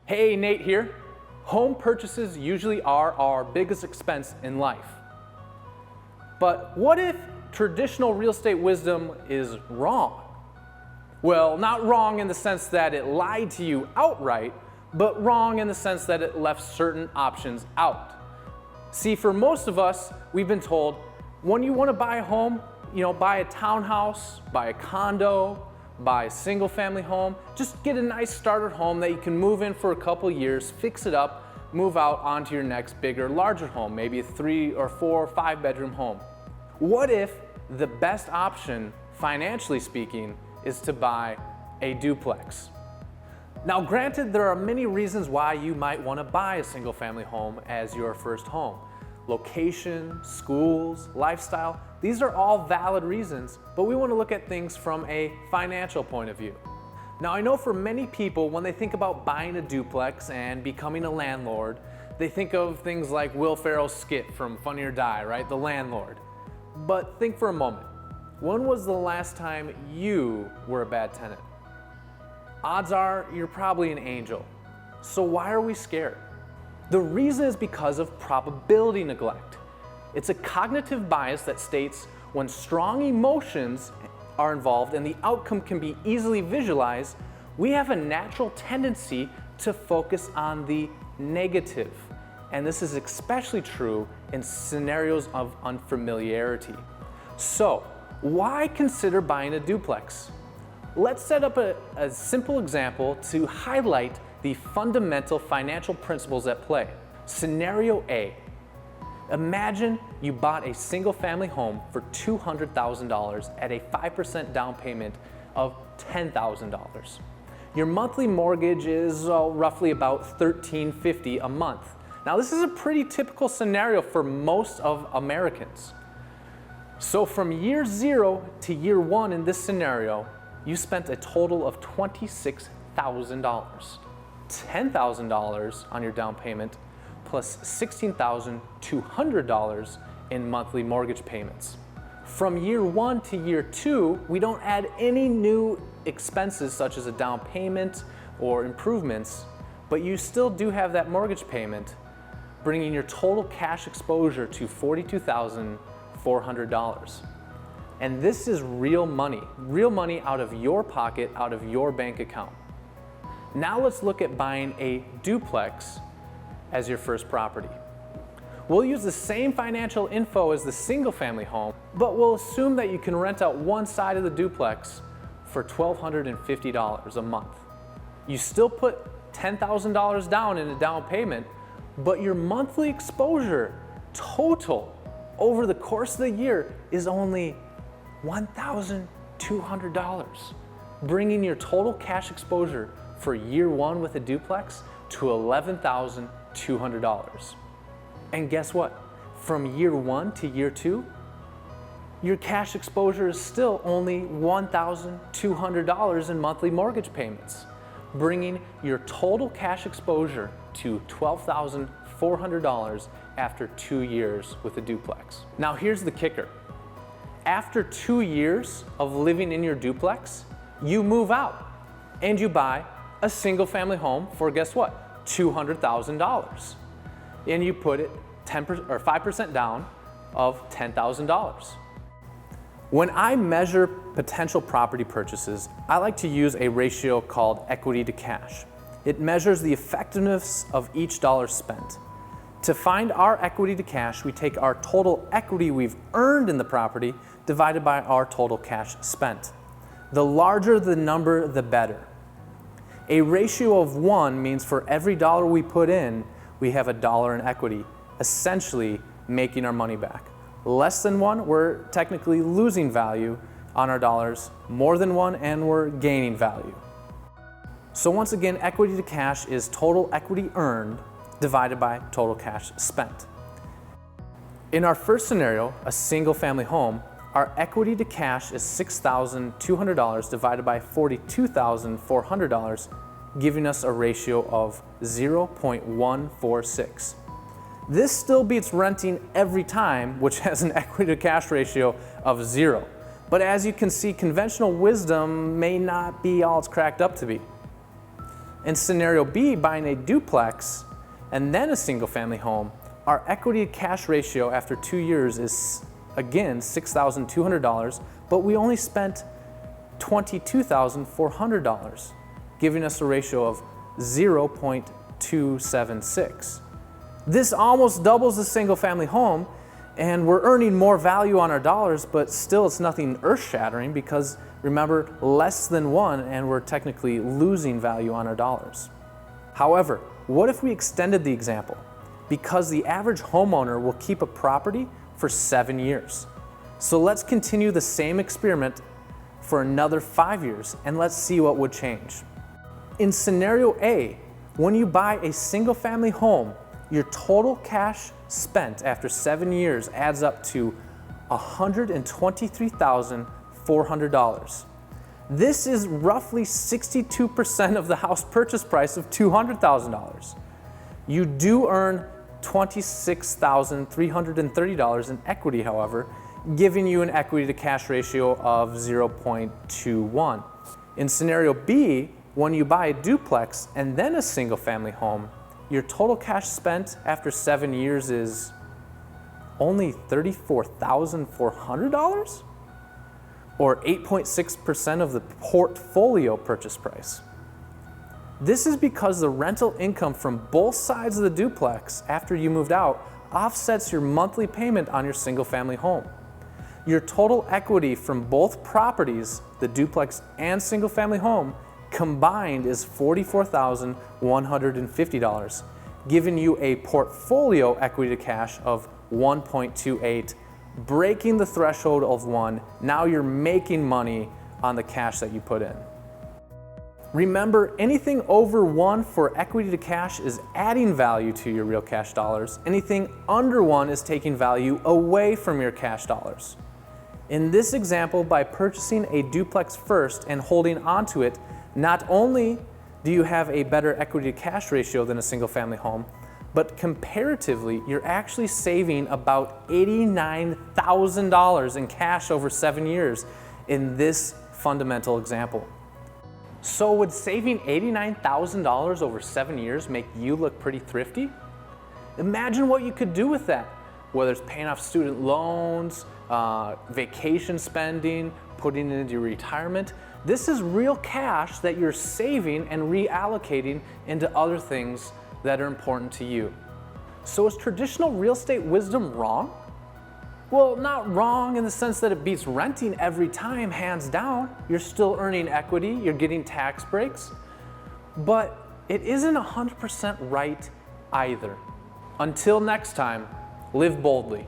Hey, Nate here. Home purchases usually are our biggest expense in life. But what if traditional real estate wisdom is wrong? Well, not wrong in the sense that it lied to you outright, but wrong in the sense that it left certain options out. See, for most of us, we've been told when you want to buy a home, buy a townhouse, buy a condo, buy a single family home, just get a nice starter home that you can move in for a couple years, fix it up, move out onto your next bigger, larger home, maybe a 3 or 4 or 5 bedroom home. What if the best option, financially speaking, is to buy a duplex? Now granted, there are many reasons why you might want to buy a single family home as your first home. Location, schools, lifestyle, these are all valid reasons, but we want to look at things from a financial point of view. Now I know for many people, when they think about buying a duplex and becoming a landlord, they think of things like Will Ferrell's skit from Funny or Die, right? The landlord. But think for a moment. When was the last time you were a bad tenant? Odds are you're probably an angel. So why are we scared? The reason is because of probability neglect. It's a cognitive bias that states when strong emotions are involved and the outcome can be easily visualized, we have a natural tendency to focus on the negative. And this is especially true in scenarios of unfamiliarity. So, why consider buying a duplex? Let's set up a simple example to highlight the fundamental financial principles at play. Scenario A. Imagine you bought a single family home for $200,000 at a 5% down payment of $10,000. Your monthly mortgage is roughly about $1,350 a month. Now this is a pretty typical scenario for most of Americans. So from year 0 to year 1 in this scenario, you spent a total of $26,000. $10,000 on your down payment plus $16,200 in monthly mortgage payments. From year 1 to year 2, we don't add any new expenses such as a down payment or improvements, but you still do have that mortgage payment, bringing your total cash exposure to $42,400. And this is real money out of your pocket, out of your bank account. Now let's look at buying a duplex as your first property. We'll use the same financial info as the single family home, but we'll assume that you can rent out one side of the duplex for $1,250 a month. You still put $10,000 down in a down payment, but your monthly exposure total over the course of the year is only $1,200, bringing your total cash exposure for year 1 with a duplex to $11,200. And guess what? From year 1 to year 2, your cash exposure is still only $1,200 in monthly mortgage payments, bringing your total cash exposure to $12,400 after 2 years with a duplex. Now here's the kicker. After 2 years of living in your duplex, you move out and you buy a single family home for, guess what? $200,000. And you put it 10% or 5% down of $10,000. When I measure potential property purchases, I like to use a ratio called equity to cash. It measures the effectiveness of each dollar spent. To find our equity to cash, we take our total equity we've earned in the property divided by our total cash spent. The larger the number, the better. A ratio of 1 means for every dollar we put in, we have $1 in equity, essentially making our money back. Less than 1, we're technically losing value on our dollars. More than 1, and we're gaining value. So once again, equity to cash is total equity earned divided by total cash spent. In our first scenario, a single family home, our equity to cash is $6,200 divided by $42,400, giving us a ratio of 0.146. This still beats renting every time, which has an equity to cash ratio of 0. But as you can see, conventional wisdom may not be all it's cracked up to be. In scenario B, buying a duplex and then a single family home, our equity to cash ratio after 2 years is again $6,200, but we only spent $22,400, giving us a ratio of 0.276. This almost doubles the single family home, and we're earning more value on our dollars, but still it's nothing earth-shattering because remember, less than 1 and we're technically losing value on our dollars. However, what if we extended the example? Because the average homeowner will keep a property for 7 years. So let's continue the same experiment for another 5 years and let's see what would change. In scenario A, when you buy a single family home, your total cash spent after 7 years adds up to $123,400. This is roughly 62% of the house purchase price of $200,000. You do earn $26,330 in equity, however, giving you an equity to cash ratio of 0.21. In scenario B, when you buy a duplex and then a single family home, your total cash spent after 7 years is only $34,400? Or 8.6% of the portfolio purchase price. This is because the rental income from both sides of the duplex after you moved out offsets your monthly payment on your single family home. Your total equity from both properties, the duplex and single family home, combined is $44,150, giving you a portfolio equity to cash of 1.28, breaking the threshold of 1. Now you're making money on the cash that you put in. Remember, anything over 1 for equity to cash is adding value to your real cash dollars. Anything under 1 is taking value away from your cash dollars. In this example, by purchasing a duplex first and holding onto it, not only do you have a better equity to cash ratio than a single family home, but comparatively, you're actually saving about $89,000 in cash over 7 years in this fundamental example. So would saving $89,000 over 7 years make you look pretty thrifty? Imagine what you could do with that, whether it's paying off student loans, vacation spending, putting it into your retirement. This is real cash that you're saving and reallocating into other things that are important to you. So is traditional real estate wisdom wrong? Well, not wrong in the sense that it beats renting every time, hands down. You're still earning equity, you're getting tax breaks, but it isn't 100% right either. Until next time, live boldly.